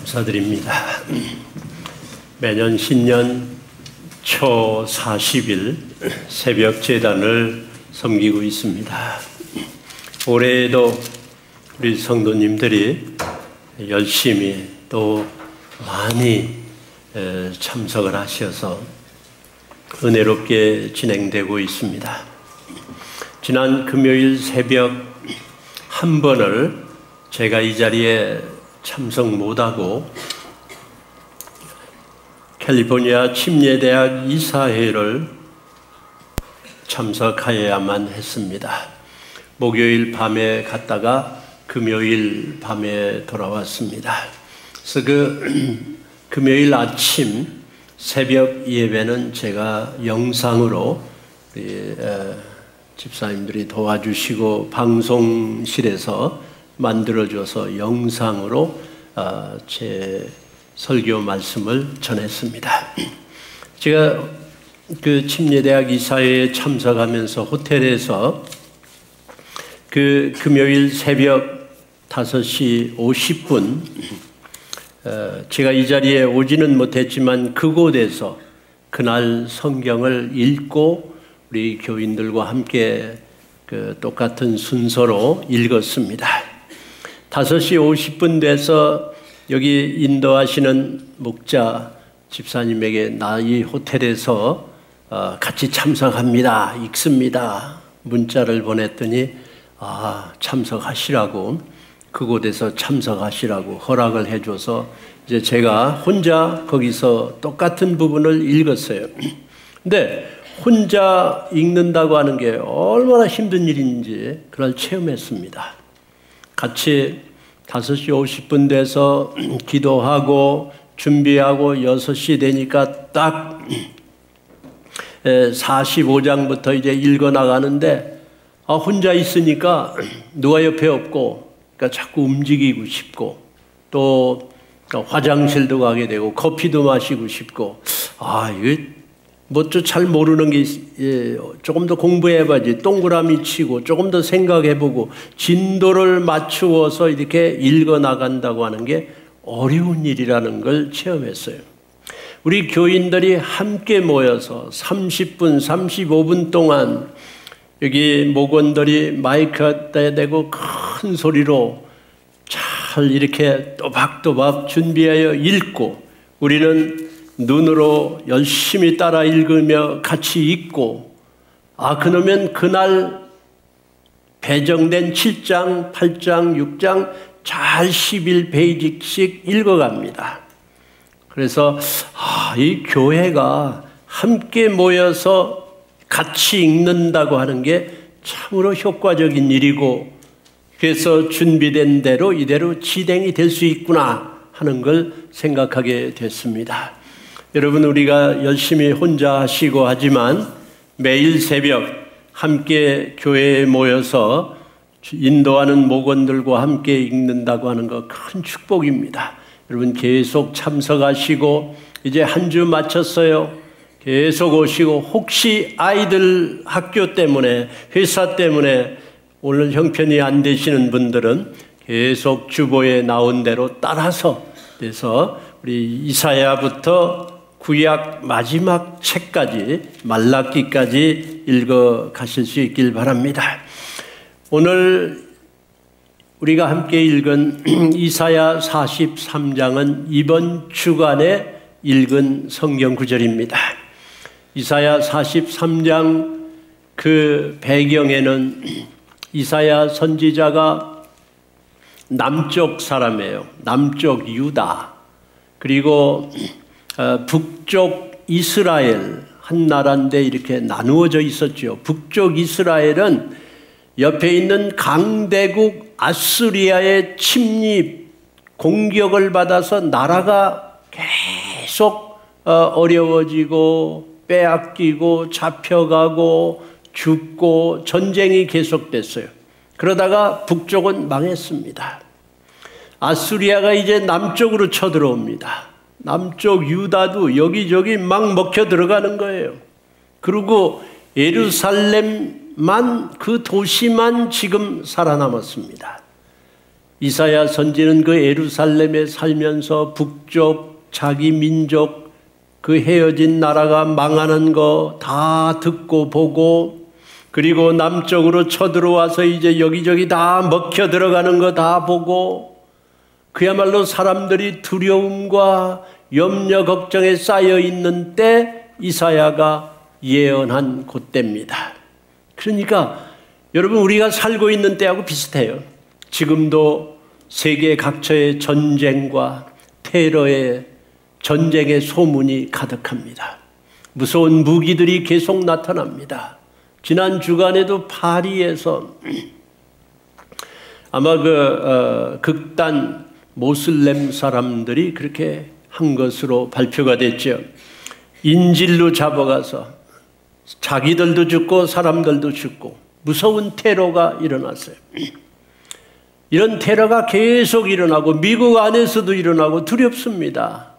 감사드립니다. 매년 신년 초 40일 새벽 제단을 섬기고 있습니다. 올해에도 우리 성도님들이 열심히 또 많이 참석을 하셔서 은혜롭게 진행되고 있습니다. 지난 금요일 새벽 한 번을 제가 이 자리에 참석 못하고 캘리포니아 침례대학 이사회를 참석하여야만 했습니다. 목요일 밤에 갔다가 금요일 밤에 돌아왔습니다. 그래서 금요일 아침 새벽 예배는 제가 영상으로 집사님들이 도와주시고 방송실에서 만들어줘서 영상으로 제 설교 말씀을 전했습니다. 제가 그 침례대학 이사회에 참석하면서 호텔에서 그 금요일 새벽 5시 50분 제가 이 자리에 오지는 못했지만 그곳에서 그날 성경을 읽고 우리 교인들과 함께 그 똑같은 순서로 읽었습니다. 5시 50분 돼서 여기 인도하시는 목자 집사님에게 나 이 호텔에서 같이 참석합니다. 읽습니다. 문자를 보냈더니 참석하시라고 그곳에서 참석하시라고 허락을 해줘서 이제 제가 혼자 거기서 똑같은 부분을 읽었어요. 근데 혼자 읽는다고 하는 게 얼마나 힘든 일인지 그걸 체험했습니다. 같이 5시 50분 돼서 기도하고 준비하고 6시 되니까 딱 45장부터 이제 읽어 나가는데 혼자 있으니까 누가 옆에 없고 그러니까 자꾸 움직이고 싶고 또 화장실도 가게 되고 커피도 마시고 싶고 이게 뭐죠? 잘 모르는 게 조금 더 공부해봐야지. 동그라미 치고 조금 더 생각해보고 진도를 맞추어서 이렇게 읽어나간다고 하는 게 어려운 일이라는 걸 체험했어요. 우리 교인들이 함께 모여서 30분, 35분 동안 여기 목원들이 마이크에 대고 큰 소리로 잘 이렇게 또박또박 준비하여 읽고 우리는 눈으로 열심히 따라 읽으며 같이 읽고 그러면 그날 배정된 7장, 8장, 6장 잘 11페이지씩 읽어갑니다. 그래서 이 교회가 함께 모여서 같이 읽는다고 하는 게 참으로 효과적인 일이고 그래서 준비된 대로 이대로 진행이 될 수 있구나 하는 걸 생각하게 됐습니다. 여러분 우리가 열심히 혼자 하시고 하지만 매일 새벽 함께 교회에 모여서 인도하는 목원들과 함께 읽는다고 하는 거 큰 축복입니다. 여러분 계속 참석하시고 이제 한 주 마쳤어요. 계속 오시고 혹시 아이들 학교 때문에 회사 때문에 오늘 형편이 안 되시는 분들은 계속 주보에 나온 대로 따라서 그래서 우리 이사야부터 구약 마지막 책까지 말라기까지 읽어 가실 수 있길 바랍니다. 오늘 우리가 함께 읽은 이사야 43장은 이번 주간에 읽은 성경 구절입니다. 이사야 43장 그 배경에는 이사야 선지자가 남쪽 사람이에요. 남쪽 유다 그리고 북쪽 이스라엘 한 나라인데 이렇게 나누어져 있었죠. 북쪽 이스라엘은 옆에 있는 강대국 아수리아의 침입 공격을 받아서 나라가 계속 어려워지고 빼앗기고 잡혀가고 죽고 전쟁이 계속됐어요. 그러다가 북쪽은 망했습니다. 아수리아가 이제 남쪽으로 쳐들어옵니다. 남쪽 유다도 여기저기 막 먹혀 들어가는 거예요. 그리고 예루살렘만 그 도시만 지금 살아남았습니다. 이사야 선지는 그 예루살렘에 살면서 북쪽 자기 민족 그 헤어진 나라가 망하는 거 다 듣고 보고, 그리고 남쪽으로 쳐들어와서 이제 여기저기 다 먹혀 들어가는 거 다 보고, 그야말로 사람들이 두려움과 염려 걱정에 쌓여 있는 때 이사야가 예언한 그때입니다. 그러니까 여러분, 우리가 살고 있는 때하고 비슷해요. 지금도 세계 각처의 전쟁과 테러의 전쟁의 소문이 가득합니다. 무서운 무기들이 계속 나타납니다. 지난 주간에도 파리에서 아마 극단 모슬렘 사람들이 그렇게 한 것으로 발표가 됐죠. 인질로 잡아가서 자기들도 죽고 사람들도 죽고 무서운 테러가 일어났어요. 이런 테러가 계속 일어나고 미국 안에서도 일어나고 두렵습니다.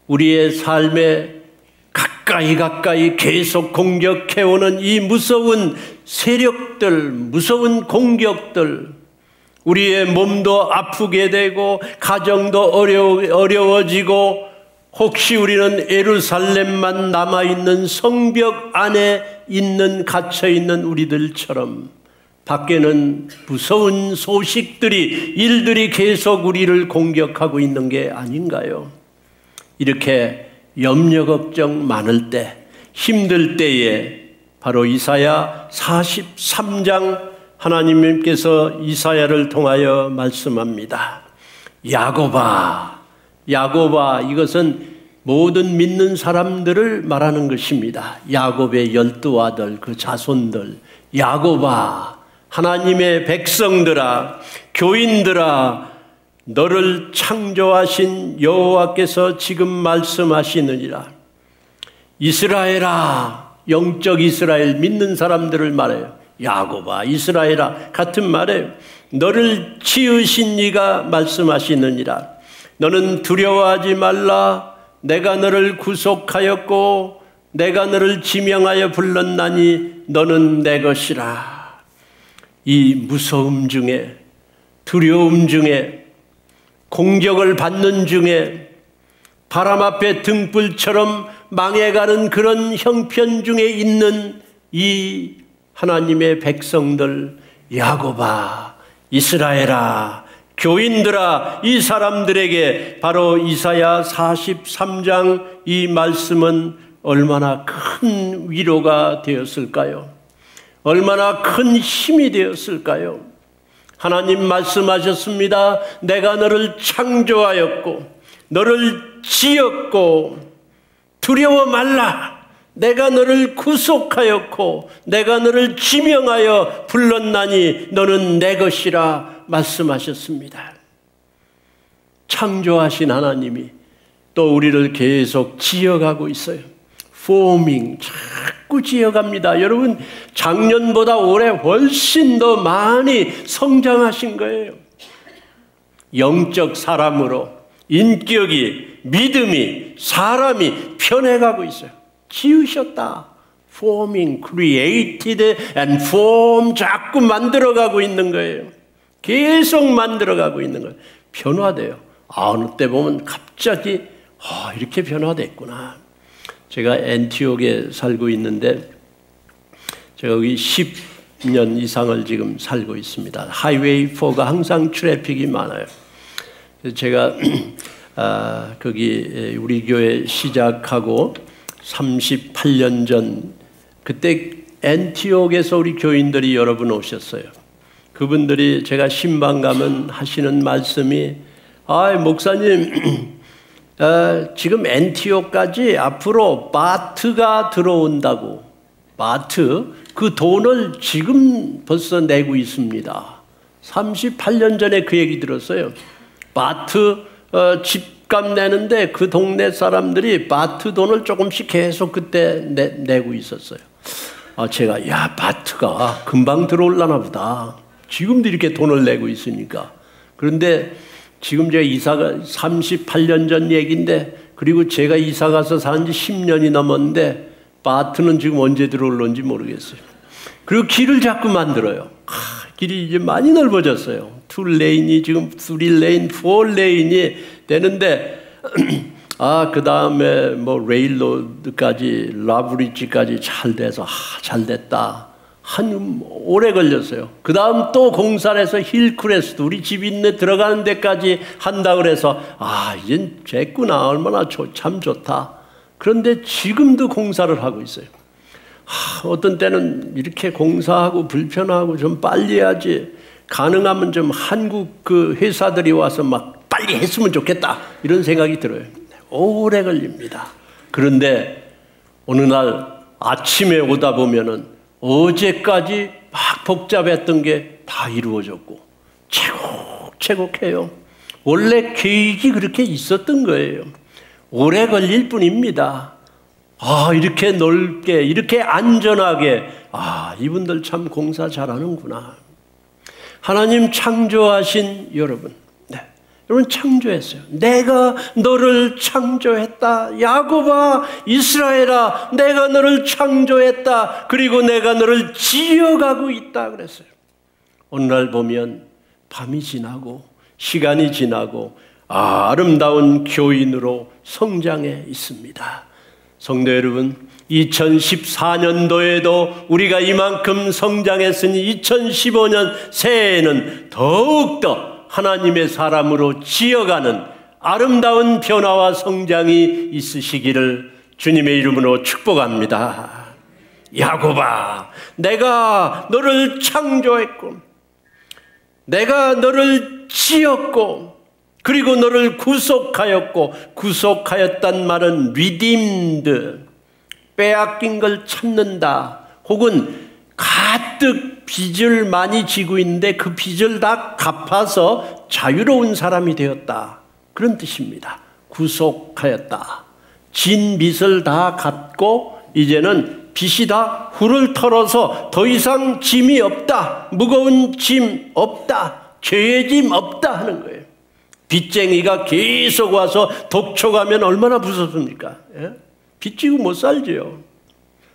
우리의 삶에 가까이 계속 공격해오는 이 무서운 세력들, 무서운 공격들, 우리의 몸도 아프게 되고 가정도 어려워지고, 혹시 우리는 예루살렘만 남아있는 성벽 안에 갇혀있는 우리들처럼 밖에는 무서운 소식들이, 일들이 계속 우리를 공격하고 있는 게 아닌가요? 이렇게 염려 걱정 많을 때, 힘들 때에 바로 이사야 43장 하나님께서 이사야를 통하여 말씀합니다. 야곱아, 야곱아, 이것은 모든 믿는 사람들을 말하는 것입니다. 야곱의 12 아들, 그 자손들, 야곱아, 하나님의 백성들아, 교인들아, 너를 창조하신 여호와께서 지금 말씀하시느니라. 이스라엘아, 영적 이스라엘 믿는 사람들을 말해요. 야곱아, 이스라엘아, 같은 말에 너를 지으신 이가 말씀하시느니라. 너는 두려워하지 말라. 내가 너를 구속하였고 내가 너를 지명하여 불렀나니 너는 내 것이라. 이 무서움 중에, 두려움 중에, 공격을 받는 중에, 바람 앞에 등불처럼 망해가는 그런 형편 중에 있는 이 하나님의 백성들, 야곱아, 이스라엘아, 교인들아, 이 사람들에게 바로 이사야 43장 이 말씀은 얼마나 큰 위로가 되었을까요? 얼마나 큰 힘이 되었을까요? 하나님 말씀하셨습니다. 내가 너를 창조하였고 너를 지었고 두려워 말라. 내가 너를 구속하였고 내가 너를 지명하여 불렀나니 너는 내 것이라 말씀하셨습니다. 창조하신 하나님이 또 우리를 계속 지어가고 있어요. forming, 자꾸 지어갑니다. 여러분, 작년보다 올해 훨씬 더 많이 성장하신 거예요. 영적 사람으로 인격이, 믿음이, 사람이 변해가고 있어요. 지으셨다. forming, created and form, 자꾸 만들어가고 있는 거예요. 계속 만들어가고 있는 거예요. 변화돼요. 어느 때 보면 갑자기 이렇게 변화됐구나. 제가 엔티옥에 살고 있는데 제가 여기 10년 이상을 지금 살고 있습니다. 하이웨이 4가 항상 트래픽이 많아요. 그래서 제가 거기 우리 교회 시작하고 38년 전 그때 엔티옥에서 우리 교인들이 여러 분 오셨어요. 그분들이 제가 신방 가면 하시는 말씀이 목사님 지금 엔티옥까지 앞으로 바트가 들어온다고. 바트, 그 돈을 지금 벌써 내고 있습니다. 38년 전에 그 얘기 들었어요. 바트 집값 내는데 그 동네 사람들이 바트 돈을 조금씩 계속 그때 내고 있었어요. 제가 바트가 금방 들어올라나 보다. 지금도 이렇게 돈을 내고 있으니까. 그런데 지금 제가 이사가 38년 전 얘기인데, 그리고 제가 이사 가서 산 지 10년이 넘었는데 바트는 지금 언제 들어올는지 모르겠어요. 그리고 길을 자꾸 만들어요. 길이 이제 많이 넓어졌어요. 2레인이 지금 3레인, 4레인이 되는데 그 다음에 뭐 레일로드까지 라브리지까지 잘 돼서 잘 됐다. 한 오래 걸렸어요. 그 다음 또 공사를 해서 힐크레스트 우리 집 있는 들어가는 데까지 한다 그래서 이젠 됐구나. 얼마나 참 좋다. 그런데 지금도 공사를 하고 있어요. 어떤 때는 이렇게 공사하고 불편하고 좀 빨리 해야지. 가능하면 좀 한국 그 회사들이 와서 막 빨리 했으면 좋겠다. 이런 생각이 들어요. 오래 걸립니다. 그런데 어느 날 아침에 오다 보면은 어제까지 막 복잡했던 게 다 이루어졌고 채곡채곡해요. 원래 계획이 그렇게 있었던 거예요. 오래 걸릴 뿐입니다. 이렇게 넓게 이렇게 안전하게 이분들 참 공사 잘하는구나. 하나님 창조하신 여러분, 여러분 창조했어요. 내가 너를 창조했다. 야곱아, 이스라엘아, 내가 너를 창조했다. 그리고 내가 너를 지어가고 있다 그랬어요. 어느 날 보면 밤이 지나고 시간이 지나고 아름다운 교인으로 성장해 있습니다. 성도 여러분, 2014년도에도 우리가 이만큼 성장했으니 2015년 새해에는 더욱더 하나님의 사람으로 지어가는 아름다운 변화와 성장이 있으시기를 주님의 이름으로 축복합니다. 야곱아, 내가 너를 창조했고 내가 너를 지었고 그리고 너를 구속하였고, 구속하였단 말은 redeemed, 빼앗긴 걸 찾는다, 혹은 가득 빚을 많이 지고 있는데 그 빚을 다 갚아서 자유로운 사람이 되었다, 그런 뜻입니다. 구속하였다. 진 빚을 다 갚고 이제는 빚이 다 훌을 털어서 더 이상 짐이 없다, 무거운 짐 없다, 죄의 짐 없다 하는 거예요. 빚쟁이가 계속 와서 독촉하면 얼마나 무섭습니까? 빚지고 못 살죠.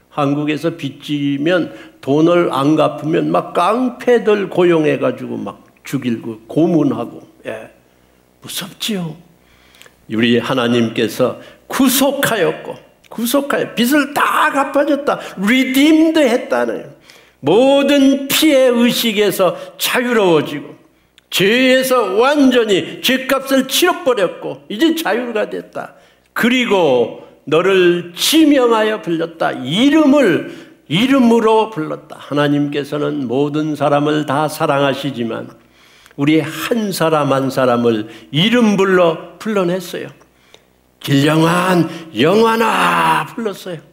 한국에서 빚지면 돈을 안 갚으면 막 깡패들 고용해가지고 막 죽이고 고문하고, 무섭지요. 우리 하나님께서 구속하였고, 빚을 다 갚아줬다, redeemed 했다는, 모든 피해 의식에서 자유로워지고 죄에서 완전히 죄값을 치러버렸고 이제 자유가 됐다. 그리고 너를 지명하여 불렀다. 이름으로 불렀다. 하나님께서는 모든 사람을 다 사랑하시지만 우리 한 사람 한 사람을 이름 불러냈어요. 길영환, 영환아 불렀어요.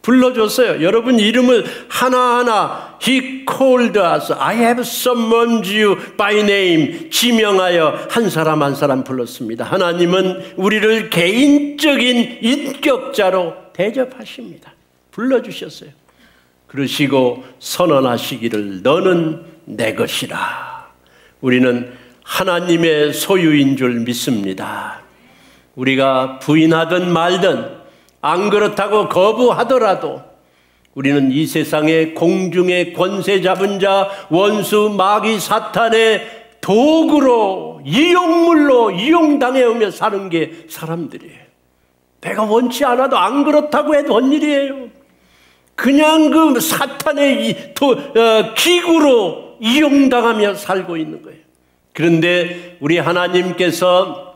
불러줬어요. 여러분 이름을 하나하나 He called us. I have summoned you by name. 지명하여 한 사람 한 사람 불렀습니다. 하나님은 우리를 개인적인 인격자로 대접하십니다. 불러주셨어요. 그러시고 선언하시기를 너는 내 것이라. 우리는 하나님의 소유인 줄 믿습니다. 우리가 부인하든 말든 안 그렇다고 거부하더라도 우리는 이 세상의 공중의 권세 잡은 자, 원수, 마귀, 사탄의 도구로, 이용물로 이용당해오며 사는 게 사람들이에요. 내가 원치 않아도 안 그렇다고 해도 온 일이에요. 그냥 그 사탄의 기구로 이용당하며 살고 있는 거예요. 그런데 우리 하나님께서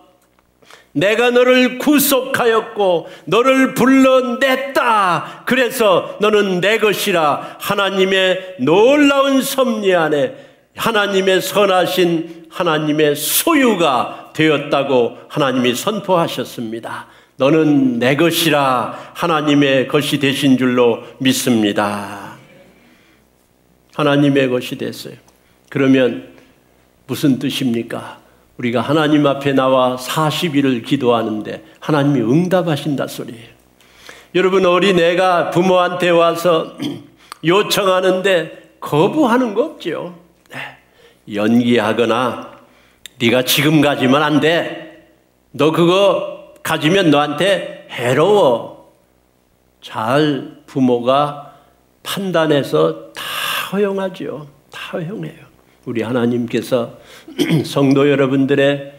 내가 너를 구속하였고 너를 불러냈다. 그래서 너는 내 것이라. 하나님의 놀라운 섭리 안에 하나님의 선하신 하나님의 소유가 되었다고 하나님이 선포하셨습니다. 너는 내 것이라. 하나님의 것이 되신 줄로 믿습니다. 하나님의 것이 됐어요. 그러면 무슨 뜻입니까? 우리가 하나님 앞에 나와 40일을 기도하는데 하나님이 응답하신다 소리예요. 여러분, 어린애가 부모한테 와서 요청하는데 거부하는 거 없죠. 연기하거나 네가 지금 가지면 안 돼, 너 그거 가지면 너한테 해로워, 잘 부모가 판단해서 다 허용하죠. 다 허용해요. 우리 하나님께서 성도 여러분들의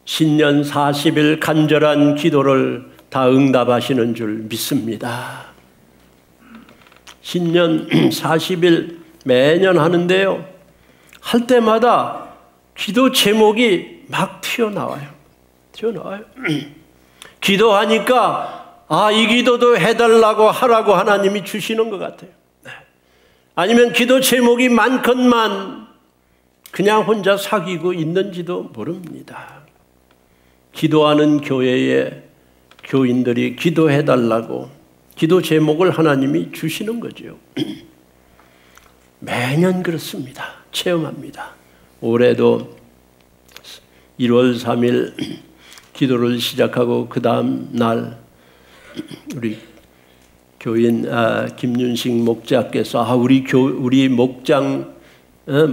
신년 40일 간절한 기도를 다 응답하시는 줄 믿습니다. 신년 40일 매년 하는데요. 할 때마다 기도 제목이 막 튀어나와요. 기도하니까 이 기도도 해달라고 하라고 하나님이 주시는 것 같아요. 아니면 기도 제목이 많건만 그냥 혼자 사귀고 있는지도 모릅니다. 기도하는 교회에 교인들이 기도해달라고 기도 제목을 하나님이 주시는 거죠. 매년 그렇습니다. 체험합니다. 올해도 1월 3일 기도를 시작하고 그 다음 날 우리 교인 김윤식 목자께서 우리 목장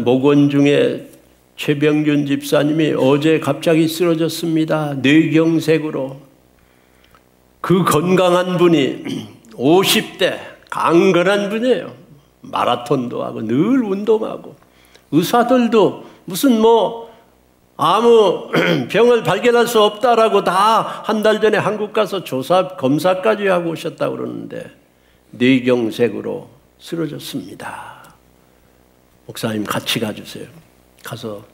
목원 중에 최병균 집사님이 어제 갑자기 쓰러졌습니다. 뇌경색으로. 그 건강한 분이 50대 강건한 분이에요. 마라톤도 하고 늘 운동하고 의사들도 무슨 아무 병을 발견할 수 없다라고 다 한 달 전에 한국 가서 검사까지 하고 오셨다고 그러는데 뇌경색으로 쓰러졌습니다. 목사님 같이 가주세요. 가서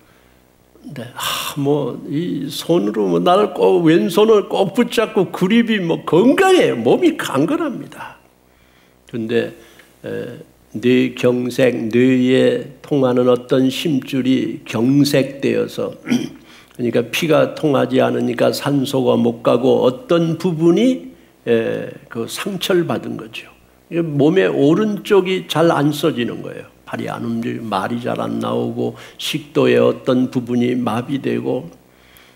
이 손으로 나를 왼손을 꼭 붙잡고 그립이 건강해요. 몸이 강건합니다. 그런데 뇌경색, 뇌에 통하는 어떤 심줄이 경색되어서 그러니까 피가 통하지 않으니까 산소가 못 가고 어떤 부분이 그 상처를 받은 거죠. 몸의 오른쪽이 잘 안 써지는 거예요. 발이 안 움직이고 말이 잘 안 나오고 식도의 어떤 부분이 마비되고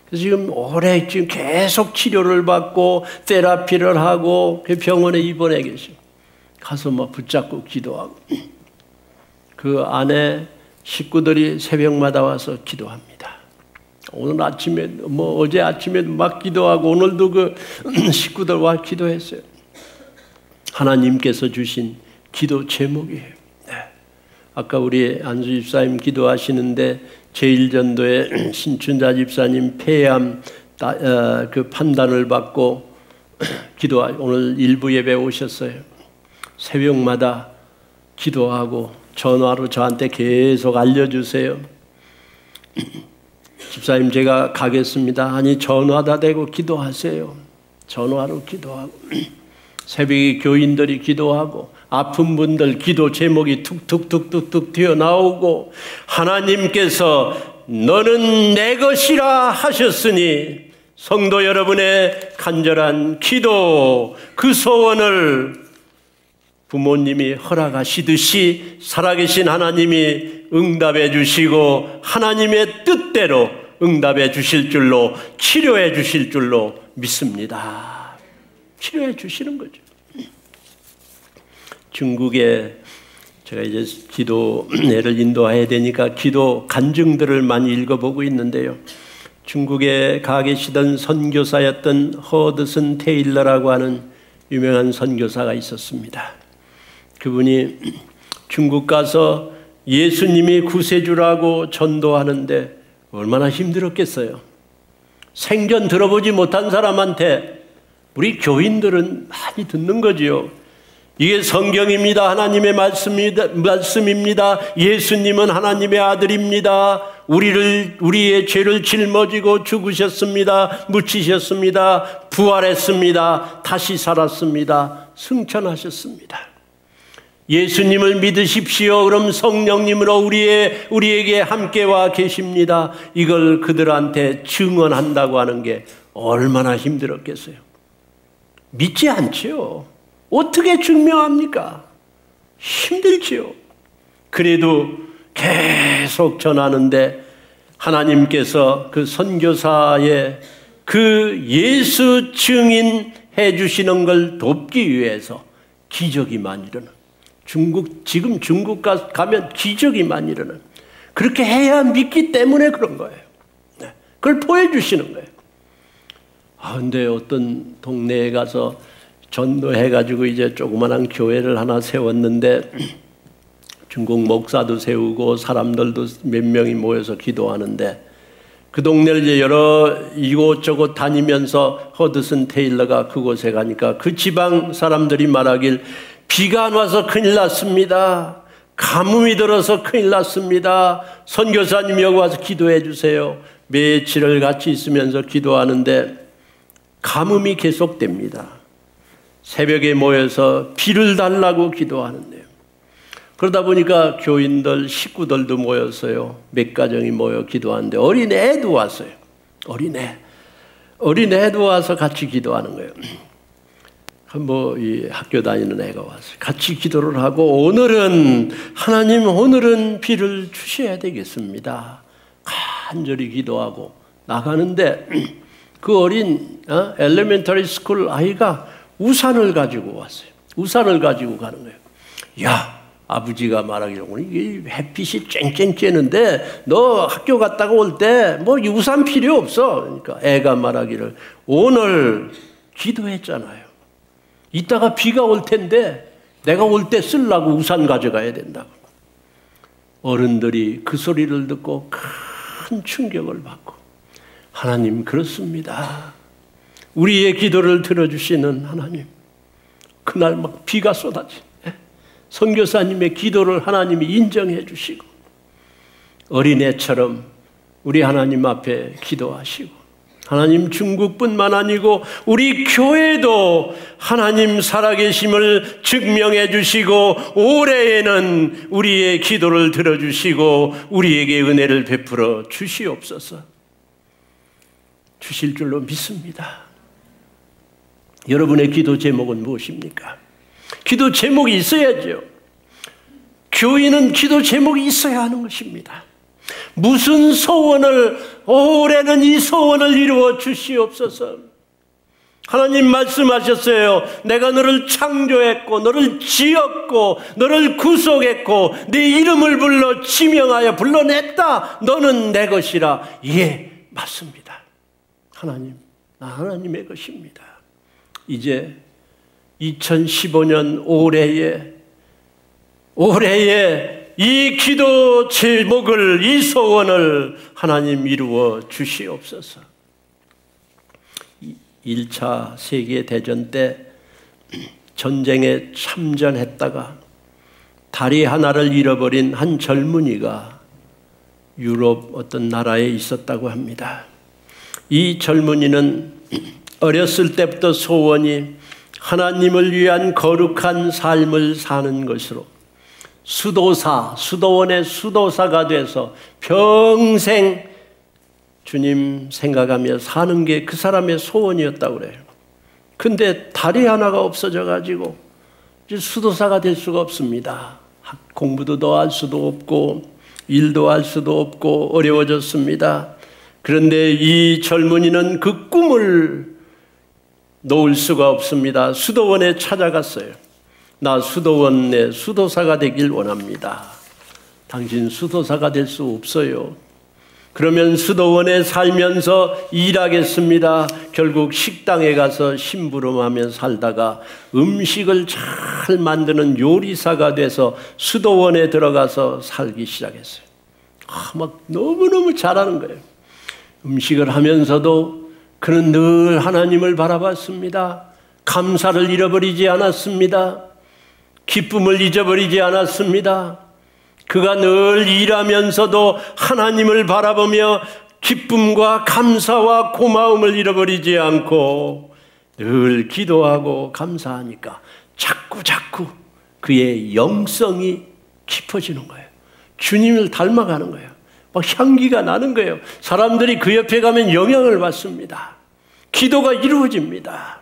그래서 지금 오래 계속 치료를 받고 테라피를 하고 그 병원에 입원해 계시고 가서 붙잡고 기도하고 그 안에 식구들이 새벽마다 와서 기도합니다. 오늘 아침에 어제 아침에 막 기도하고 오늘도 그 식구들 와 기도했어요. 하나님께서 주신 기도 제목이에요. 아까 우리 안수 집사님 기도하시는데 제1전도에 신춘자 집사님 폐암 그 판단을 받고 오늘 일부 예배 오셨어요. 새벽마다 기도하고 전화로 저한테 계속 알려주세요. 집사님 제가 가겠습니다. 아니 전화다 대고 기도하세요. 전화로 기도하고 새벽에 교인들이 기도하고 아픈 분들 기도 제목이 툭툭툭툭툭 튀어나오고 하나님께서 너는 내 것이라 하셨으니 성도 여러분의 간절한 기도 그 소원을 부모님이 허락하시듯이 살아계신 하나님이 응답해 주시고 하나님의 뜻대로 응답해 주실 줄로 치료해 주실 줄로 믿습니다. 치료해 주시는 거죠. 중국에 제가 이제 기도회를 인도해야 되니까 기도 간증들을 많이 읽어보고 있는데요. 중국에 가 계시던 선교사였던 허드슨 테일러라고 하는 유명한 선교사가 있었습니다. 그분이 중국 가서 예수님이 구세주라고 전도하는데 얼마나 힘들었겠어요. 생전 들어보지 못한 사람한테 우리 교인들은 많이 듣는 거지요. 이게 성경입니다. 하나님의 말씀입니다. 예수님은 하나님의 아들입니다. 우리의 죄를 짊어지고 죽으셨습니다. 묻히셨습니다. 부활했습니다. 다시 살았습니다. 승천하셨습니다. 예수님을 믿으십시오. 그럼 성령님으로 우리에게 함께 와 계십니다. 이걸 그들한테 증언한다고 하는 게 얼마나 힘들었겠어요. 믿지 않지요. 어떻게 증명합니까? 힘들지요. 그래도 계속 전하는데 하나님께서 그 선교사의 그 예수 증인해 주시는 걸 돕기 위해서 기적이 많이 일어나. 지금 중국 가면 기적이 많이 일어나. 그렇게 해야 믿기 때문에 그런 거예요. 그걸 보여주시는 거예요. 근데 어떤 동네에 가서 전도해가지고 이제 조그만한 교회를 하나 세웠는데 중국 목사도 세우고 사람들도 몇 명이 모여서 기도하는데 그 동네를 이제 여러 이곳저곳 다니면서 허드슨 테일러가 그곳에 가니까 그 지방 사람들이 말하길 비가 안 와서 큰일 났습니다. 가뭄이 들어서 큰일 났습니다. 선교사님 여기 와서 기도해 주세요. 며칠을 같이 있으면서 기도하는데 가뭄이 계속됩니다. 새벽에 모여서 비를 달라고 기도하는데요. 그러다 보니까 교인들, 식구들도 모였어요. 몇 가정이 모여 기도하는데 어린애도 왔어요. 어린애도 와서 같이 기도하는 거예요. 이 학교 다니는 애가 왔어요. 같이 기도를 하고 하나님 오늘은 비를 주셔야 되겠습니다. 간절히 기도하고 나가는데 그 어린 엘레멘터리 스쿨 아이가 우산을 가지고 왔어요. 우산을 가지고 가는 거예요. 야, 아버지가 말하기를 이게 햇빛이 쨍쨍 쬐는데 너 학교 갔다가 올 때 우산 필요 없어. 그러니까 애가 말하기를 오늘 기도했잖아요. 이따가 비가 올 텐데 내가 올 때 쓰려고 우산 가져가야 된다고. 어른들이 그 소리를 듣고 큰 충격을 받고 하나님 그렇습니다. 우리의 기도를 들어주시는 하나님. 그날 막 비가 쏟아지. 선교사님의 기도를 하나님이 인정해 주시고 어린애처럼 우리 하나님 앞에 기도하시고 하나님 중국뿐만 아니고 우리 교회도 하나님 살아계심을 증명해 주시고 올해에는 우리의 기도를 들어주시고 우리에게 은혜를 베풀어 주시옵소서. 주실 줄로 믿습니다. 여러분의 기도 제목은 무엇입니까? 기도 제목이 있어야죠. 교인은 기도 제목이 있어야 하는 것입니다. 무슨 소원을 올해는 이 소원을 이루어 주시옵소서. 하나님 말씀하셨어요. 내가 너를 창조했고 너를 지었고 너를 구속했고 네 이름을 불러 지명하여 불러냈다. 너는 내 것이라. 예, 맞습니다. 하나님, 나 하나님의 것입니다. 이제 2015년 올해에 이 기도 제목을, 이 소원을 하나님 이루어 주시옵소서. 1차 세계대전 때 전쟁에 참전했다가 다리 하나를 잃어버린 한 젊은이가 유럽 어떤 나라에 있었다고 합니다. 이 젊은이는 어렸을 때부터 소원이 하나님을 위한 거룩한 삶을 사는 것으로 수도원의 수도사가 돼서 평생 주님 생각하며 사는 게 그 사람의 소원이었다고 그래요. 근데 다리 하나가 없어져 가지고 이제 수도사가 될 수가 없습니다. 공부도 더 할 수도 없고 일도 할 수도 없고 어려워졌습니다. 그런데 이 젊은이는 그 꿈을 놓을 수가 없습니다. 수도원에 찾아갔어요. 나 수도원의 수도사가 되길 원합니다. 당신 수도사가 될 수 없어요. 그러면 수도원에 살면서 일하겠습니다. 결국 식당에 가서 심부름하며 살다가 음식을 잘 만드는 요리사가 돼서 수도원에 들어가서 살기 시작했어요. 막 너무너무 잘하는 거예요. 음식을 하면서도 그는 늘 하나님을 바라봤습니다. 감사를 잃어버리지 않았습니다. 기쁨을 잊어버리지 않았습니다. 그가 늘 일하면서도 하나님을 바라보며 기쁨과 감사와 고마움을 잃어버리지 않고 늘 기도하고 감사하니까 자꾸 그의 영성이 깊어지는 거예요. 주님을 닮아가는 거예요. 막 향기가 나는 거예요. 사람들이 그 옆에 가면 영향을 받습니다. 기도가 이루어집니다.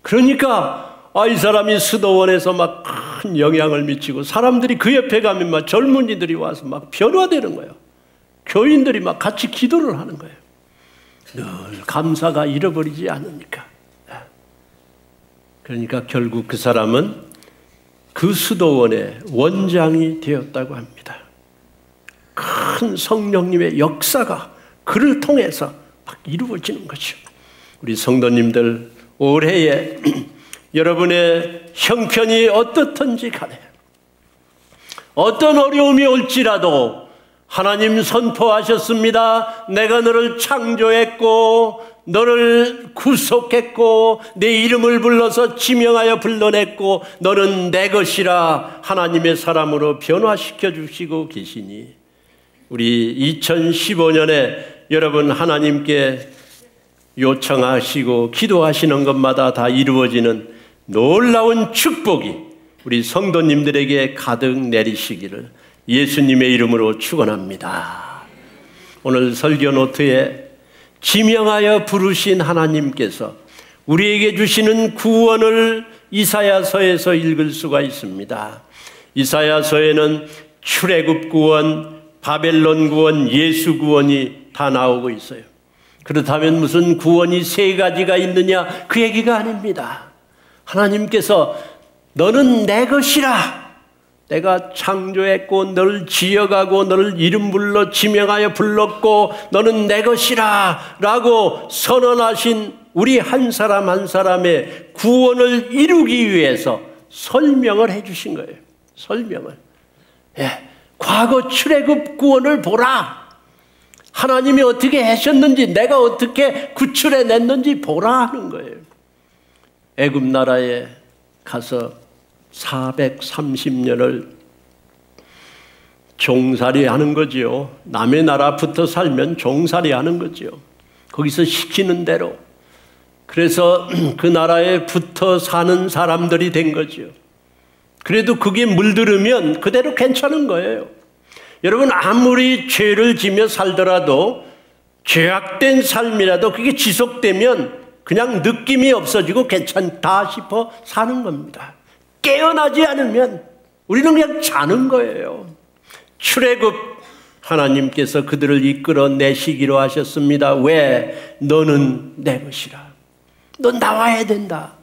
그러니까 이 사람이 수도원에서 막 큰 영향을 미치고 사람들이 그 옆에 가면 막 젊은이들이 와서 막 변화되는 거예요. 교인들이 막 같이 기도를 하는 거예요. 늘 감사가 잃어버리지 않으니까. 그러니까 결국 그 사람은 그 수도원의 원장이 되었다고 합니다. 큰 성령님의 역사가 그를 통해서 막 이루어지는 거죠. 우리 성도님들 올해에 여러분의 형편이 어떻든지 간에 어떤 어려움이 올지라도 하나님 선포하셨습니다. 내가 너를 창조했고 너를 구속했고 내 이름을 불러서 지명하여 불러냈고 너는 내 것이라 하나님의 사람으로 변화시켜 주시고 계시니 우리 2015년에 여러분 하나님께 요청하시고 기도하시는 것마다 다 이루어지는 놀라운 축복이 우리 성도님들에게 가득 내리시기를 예수님의 이름으로 축원합니다. 오늘 설교 노트에 지명하여 부르신 하나님께서 우리에게 주시는 구원을 이사야서에서 읽을 수가 있습니다. 이사야서에는 출애굽 구원, 바벨론 구원, 예수 구원이 다 나오고 있어요. 그렇다면 무슨 구원이 세 가지가 있느냐? 그 얘기가 아닙니다. 하나님께서 너는 내 것이라. 내가 창조했고 너를 지어가고 너를 이름 불러 지명하여 불렀고 너는 내 것이라 라고 선언하신 우리 한 사람 한 사람의 구원을 이루기 위해서 설명을 해 주신 거예요. 설명을. 과거 출애굽 구원을 보라. 하나님이 어떻게 하셨는지 내가 어떻게 구출해냈는지 보라 하는 거예요. 애굽 나라에 가서 430년을 종살이 하는 거지요. 남의 나라 붙어 살면 종살이 하는 거지요. 거기서 시키는 대로. 그래서 그 나라에 붙어 사는 사람들이 된 거지요. 그래도 그게 물들으면 그대로 괜찮은 거예요. 여러분 아무리 죄를 지며 살더라도 죄악된 삶이라도 그게 지속되면 그냥 느낌이 없어지고 괜찮다 싶어 사는 겁니다. 깨어나지 않으면 우리는 그냥 자는 거예요. 출애굽 하나님께서 그들을 이끌어내시기로 하셨습니다. 왜? 너는 내 것이라. 넌 나와야 된다.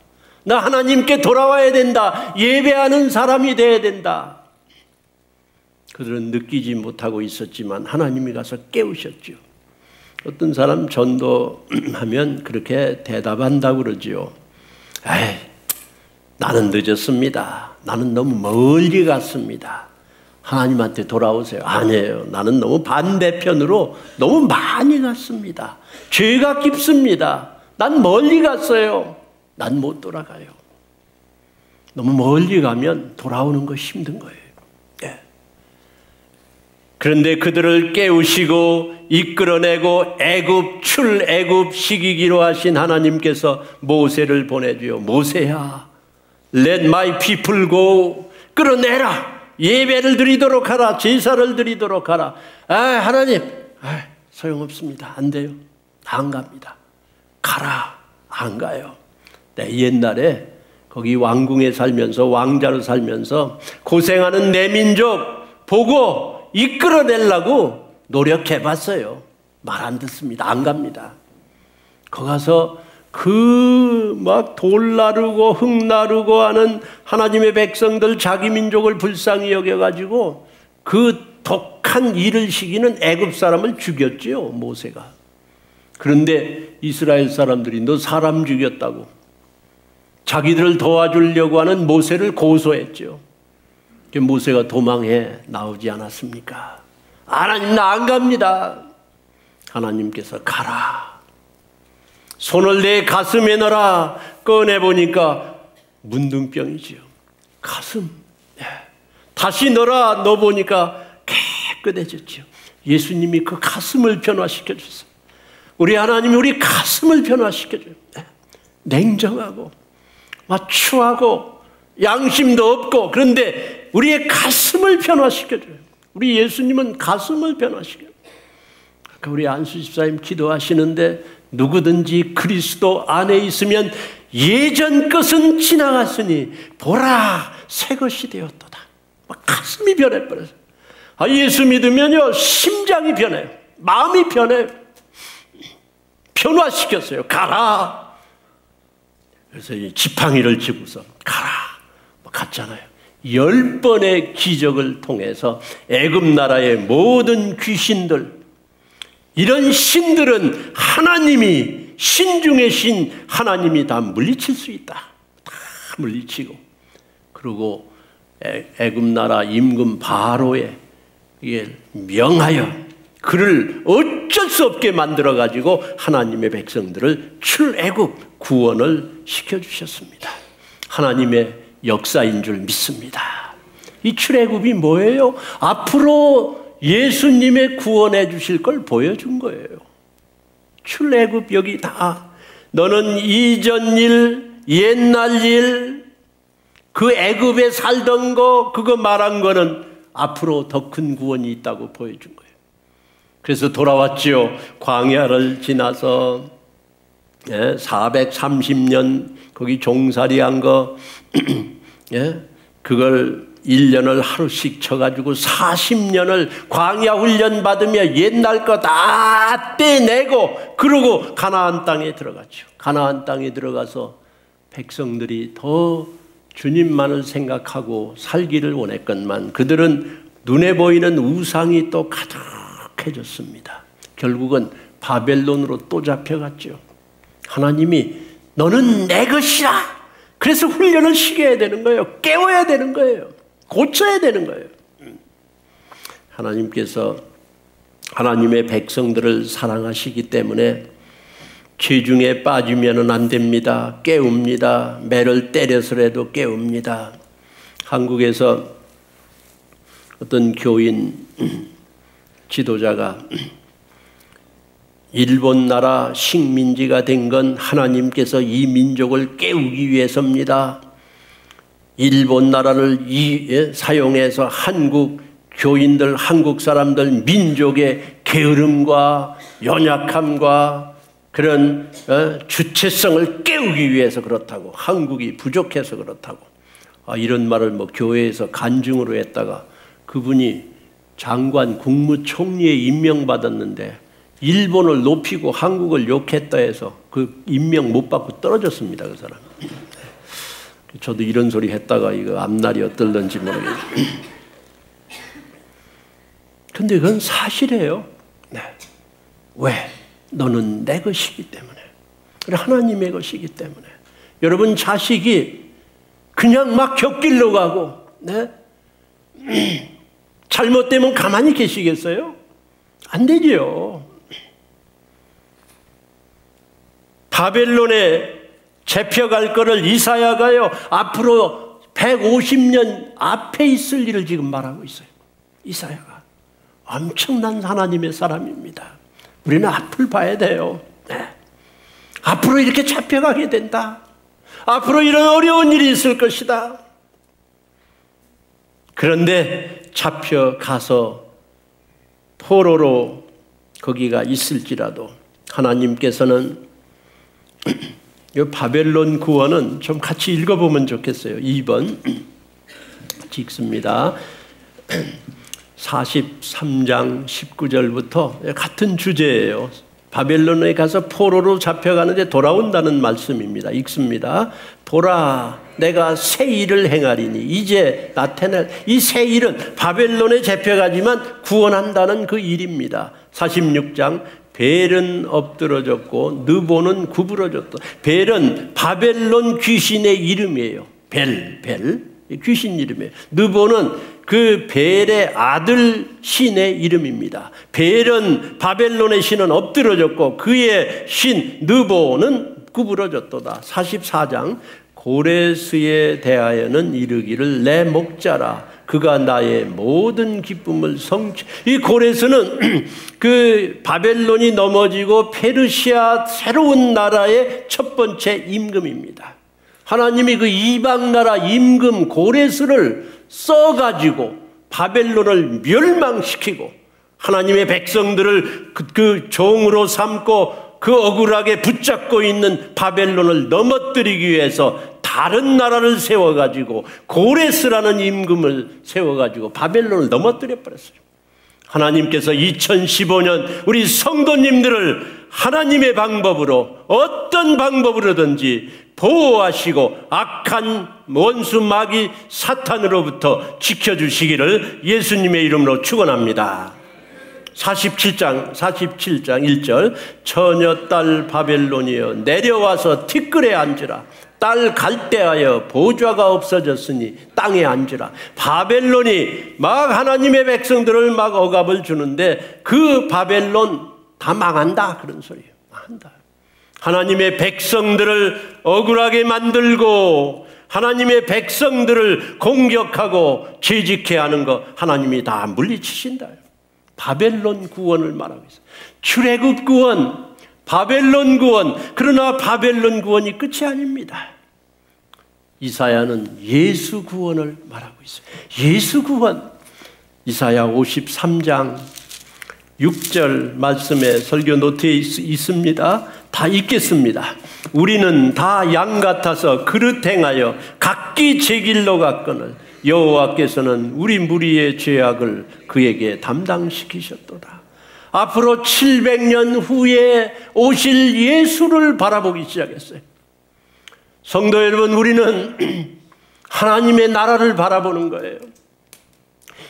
나 하나님께 돌아와야 된다. 예배하는 사람이 돼야 된다. 그들은 느끼지 못하고 있었지만 하나님이 가서 깨우셨죠. 어떤 사람 전도하면 그렇게 대답한다고 그러죠. 에이, 나는 늦었습니다. 나는 너무 멀리 갔습니다. 하나님한테 돌아오세요. 아니에요. 나는 너무 반대편으로 너무 많이 갔습니다. 죄가 깊습니다. 난 멀리 갔어요. 난 못 돌아가요. 너무 멀리 가면 돌아오는 거 힘든 거예요. 그런데 그들을 깨우시고 이끌어내고 출애굽 시키기로 하신 하나님께서 모세를 보내줘요. 모세야, let my people go. 끌어내라. 예배를 드리도록 하라. 제사를 드리도록 하라. 하나님, 소용없습니다. 안 돼요. 안 갑니다. 가라. 안 가요. 옛날에 거기 왕궁에 살면서 왕자로 살면서 고생하는 내 민족 보고 이끌어내려고 노력해봤어요. 말 안 듣습니다. 안 갑니다. 거기 가서 막 돌 나르고 흙 나르고 하는 하나님의 백성들 자기 민족을 불쌍히 여겨가지고 그 독한 일을 시키는 애굽 사람을 죽였지요. 모세가. 그런데 이스라엘 사람들이 너 사람 죽였다고 자기들을 도와주려고 하는 모세를 고소했죠. 모세가 도망해 나오지 않았습니까? 하나님 나 안 갑니다. 하나님께서 가라. 손을 내 가슴에 넣어라. 꺼내보니까 문둥병이지요. 가슴. 다시 넣어라. 넣어보니까 깨끗해졌죠. 예수님이 그 가슴을 변화시켜 주셨어요. 우리 하나님이 우리 가슴을 변화시켜줘요. 냉정하고 막 추하고 양심도 없고 그런데 우리의 가슴을 변화시켜줘요. 우리 예수님은 가슴을 변화시켜요. 아까 우리 안수 집사님 기도하시는데 누구든지 그리스도 안에 있으면 예전 것은 지나갔으니 보라 새 것이 되었도다. 막 가슴이 변해버려요. 예수 믿으면요 심장이 변해요. 마음이 변해요. 변화시켰어요. 가라. 그래서 이 지팡이를 쥐고서 가라. 갔잖아요. 10번의 기적을 통해서 애굽 나라의 모든 귀신들, 이런 신들은 하나님이, 신 중의 신 하나님이 다 물리칠 수 있다. 다 물리치고 그리고 애굽 나라 임금 바로에 이게 명하여 그를 어쩔 수 없게 만들어 가지고 하나님의 백성들을 출애굽 구원을 시켜주셨습니다. 하나님의 역사인 줄 믿습니다. 이 출애굽이 뭐예요? 앞으로 예수님의 구원해 주실 걸 보여준 거예요. 출애굽 여기 다 너는 이전 일, 옛날 일, 그 애굽에 살던 거 그거 말한 거는 앞으로 더 큰 구원이 있다고 보여준 거예요. 그래서 돌아왔지요. 광야를 지나서 430년 거기 종살이한 거 그걸 1년을 하루씩 쳐가지고 40년을 광야 훈련 받으며 옛날 거 다 떼내고 그러고 가나안 땅에 들어갔죠. 가나안 땅에 들어가서 백성들이 더 주님만을 생각하고 살기를 원했건만 그들은 눈에 보이는 우상이 또 가득해졌습니다. 결국은 바벨론으로 또 잡혀갔죠. 하나님이 너는 내 것이라. 그래서 훈련을 시켜야 되는 거예요. 깨워야 되는 거예요. 고쳐야 되는 거예요. 하나님께서 하나님의 백성들을 사랑하시기 때문에 죄중에 빠지면 안 됩니다. 깨웁니다. 매를 때려서라도 깨웁니다. 한국에서 어떤 교인 지도자가 일본 나라 식민지가 된 건 하나님께서 이 민족을 깨우기 위해서입니다. 일본 나라를 사용해서 한국 교인들, 한국 사람들 민족의 게으름과 연약함과 그런 주체성을 깨우기 위해서 그렇다고, 한국이 부족해서 그렇다고. 이런 말을 교회에서 간증으로 했다가 그분이 장관 국무총리에 임명받았는데 일본을 높이고 한국을 욕했다 해서 그 임명 못 받고 떨어졌습니다. 그 사람. 저도 이런 소리 했다가 이거 앞날이 어떨런지 모르겠어요. 근데 그건 사실이에요. 네. 왜? 너는 내 것이기 때문에. 하나님의 것이기 때문에. 여러분 자식이 그냥 막 곁길로 가고 네? 잘못되면 가만히 계시겠어요? 안 되지요. 바벨론에 잡혀갈 거를 이사야가요 앞으로 150년 앞에 있을 일을 지금 말하고 있어요. 이사야가 엄청난 하나님의 사람입니다. 우리는 앞을 봐야 돼요. 네. 앞으로 이렇게 잡혀가게 된다. 앞으로 이런 어려운 일이 있을 것이다. 그런데 잡혀가서 포로로 거기가 있을지라도 하나님께서는 이 바벨론 구원은 좀 같이 읽어보면 좋겠어요. 2번 읽습니다. 43장 19절부터 같은 주제예요. 바벨론에 가서 포로로 잡혀가는데 돌아온다는 말씀입니다. 읽습니다. 보라, 내가 새 일을 행하리니 이제 나타날 이 새 일은 바벨론에 잡혀가지만 구원한다는 그 일입니다. 46장 벨은 엎드러졌고 느보는 구부러졌다. 벨은 바벨론 귀신의 이름이에요. 벨 귀신 이름이에요. 느보는 그 벨의 아들 신의 이름입니다. 벨은 바벨론의 신은 엎드러졌고 그의 신 느보는 구부러졌도다. 44장 고레스에 대하여는 이르기를 내 목자라 그가 나의 모든 기쁨을 성취. 이 고레스는 그 바벨론이 넘어지고 페르시아 새로운 나라의 첫 번째 임금입니다. 하나님이 그 이방 나라 임금 고레스를 써가지고 바벨론을 멸망시키고 하나님의 백성들을 그 종으로 삼고 그 억울하게 붙잡고 있는 바벨론을 넘어뜨리기 위해서 다른 나라를 세워가지고 고레스라는 임금을 세워가지고 바벨론을 넘어뜨려 버렸어요. 하나님께서 2015년 우리 성도님들을 하나님의 방법으로 어떤 방법으로든지 보호하시고 악한 원수 마귀 사탄으로부터 지켜주시기를 예수님의 이름으로 축원합니다. 47장 1절 처녀딸 바벨론이여 내려와서 티끌에 앉으라. 딸 갈대하여 보좌가 없어졌으니 땅에 앉으라. 바벨론이 막 하나님의 백성들을 막 억압을 주는데 그 바벨론 다 망한다, 그런 소리예요. 망한다. 하나님의 백성들을 억울하게 만들고 하나님의 백성들을 공격하고 죄짓게 하는 거 하나님이 다 물리치신다. 바벨론 구원을 말하고 있어요. 출애굽 구원, 바벨론 구원. 그러나 바벨론 구원이 끝이 아닙니다. 이사야는 예수 구원을 말하고 있어요. 예수 구원. 이사야 53장 6절 말씀에 설교 노트에 있습니다. 다 읽겠습니다. 우리는 다 양 같아서 그릇 행하여 각기 제 길로 갔거늘 여호와께서는 우리 무리의 죄악을 그에게 담당시키셨도다. 앞으로 700년 후에 오실 예수를 바라보기 시작했어요. 성도 여러분, 우리는 하나님의 나라를 바라보는 거예요.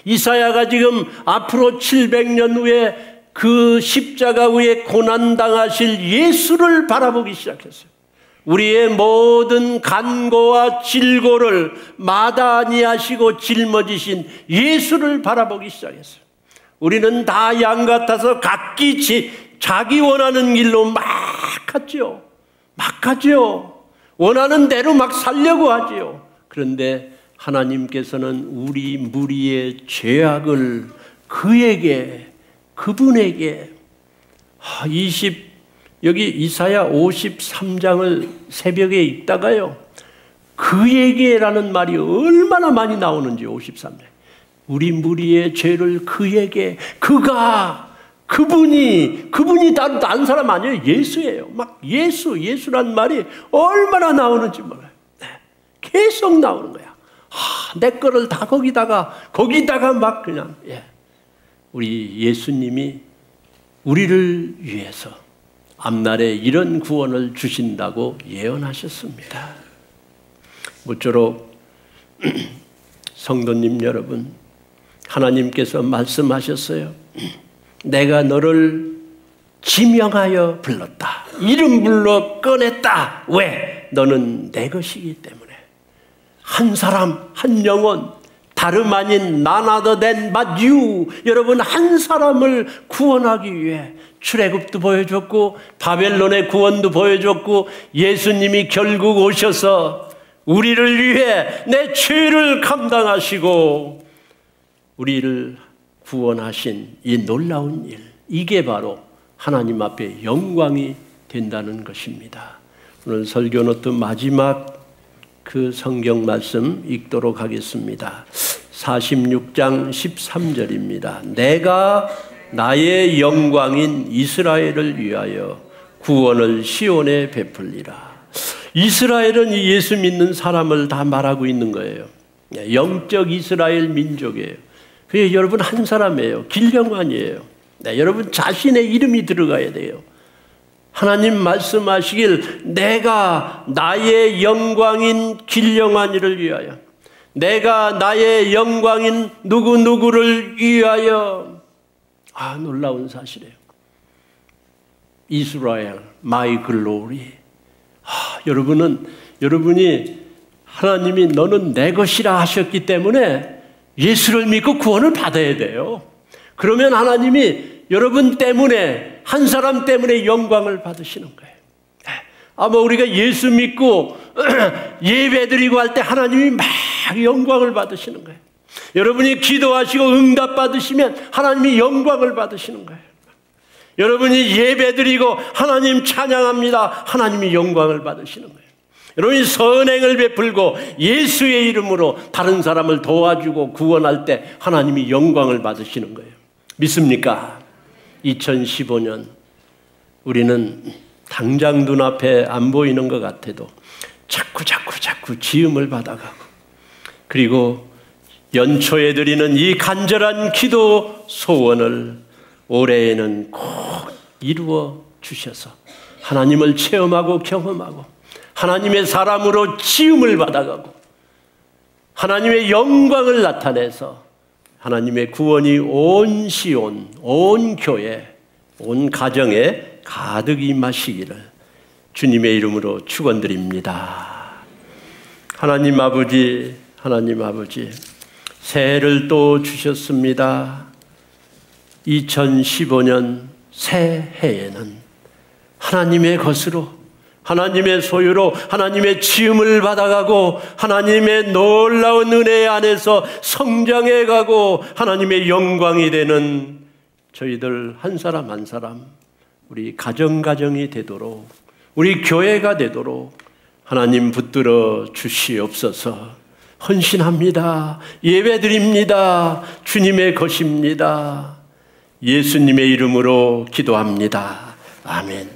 이사야가 지금 앞으로 700년 후에 그 십자가 위에 고난당하실 예수를 바라보기 시작했어요. 우리의 모든 간고와 질고를 마다하니 하시고 짊어지신 예수를 바라보기 시작했어요. 우리는 다 양 같아서 각기 자기 원하는 길로 막 갔죠. 막 가죠. 원하는 대로 막 살려고 하지요. 그런데 하나님께서는 우리 무리의 죄악을 그분에게 여기 이사야 53장을 새벽에 읽다가요, 그에게라는 말이 얼마나 많이 나오는지. 53장 우리 무리의 죄를 그에게, 그분이 다른 사람 아니에요. 예수예요. 막 예수란 말이 얼마나 나오는지 몰라요. 계속 나오는 거야. 내 거를 다 거기다가 막 그냥. 우리 예수님이 우리를 위해서 앞날에 이런 구원을 주신다고 예언하셨습니다. 모쪼록 성도님 여러분, 하나님께서 말씀하셨어요. 내가 너를 지명하여 불렀다. 이름 불러 꺼냈다. 왜? 너는 내 것이기 때문에. 한 사람, 한 영혼, 다름 아닌 none other than but you. 여러분, 한 사람을 구원하기 위해 출애굽도 보여줬고 바벨론의 구원도 보여줬고 예수님이 결국 오셔서 우리를 위해 내 죄를 감당하시고 우리를 구원하신 이 놀라운 일, 이게 바로 하나님 앞에 영광이 된다는 것입니다. 오늘 설교 노트 마지막 그 성경 말씀 읽도록 하겠습니다. 46장 13절입니다. 내가 나의 영광인 이스라엘을 위하여 구원을 시온에 베풀리라. 이스라엘은 이 예수 믿는 사람을 다 말하고 있는 거예요. 영적 이스라엘 민족이에요. 그게 여러분 한 사람이에요. 길령환이에요. 여러분 자신의 이름이 들어가야 돼요. 하나님 말씀하시길 내가 나의 영광인 길령환이를 위하여, 내가 나의 영광인 누구누구를 위하여. 놀라운 사실이에요. 이스라엘, my glory. 여러분이 하나님이 너는 내 것이라 하셨기 때문에 예수를 믿고 구원을 받아야 돼요. 그러면 하나님이 여러분 때문에, 한 사람 때문에 영광을 받으시는 거예요. 아마 우리가 예수 믿고 예배드리고 할 때 하나님이 막 영광을 받으시는 거예요. 여러분이 기도하시고 응답 받으시면 하나님이 영광을 받으시는 거예요. 여러분이 예배드리고 하나님 찬양합니다. 하나님이 영광을 받으시는 거예요. 여러분이 선행을 베풀고 예수의 이름으로 다른 사람을 도와주고 구원할 때 하나님이 영광을 받으시는 거예요. 믿습니까? 2015년 우리는 당장 눈앞에 안 보이는 것 같아도 자꾸 지음을 받아가고, 그리고 연초에 드리는 이 간절한 기도 소원을 올해에는 꼭 이루어 주셔서 하나님을 체험하고 경험하고 하나님의 사람으로 지음을 받아가고 하나님의 영광을 나타내서 하나님의 구원이 온 시온, 온 교회, 온 가정에 가득 임하시기를 주님의 이름으로 축원드립니다. 하나님 아버지, 새해를 또 주셨습니다. 2015년 새해에는 하나님의 것으로, 하나님의 소유로, 하나님의 지음을 받아가고 하나님의 놀라운 은혜 안에서 성장해가고 하나님의 영광이 되는 저희들 한 사람 한 사람, 우리 가정이 되도록, 우리 교회가 되도록 하나님 붙들어 주시옵소서. 헌신합니다. 예배드립니다. 주님의 것입니다. 예수님의 이름으로 기도합니다. 아멘.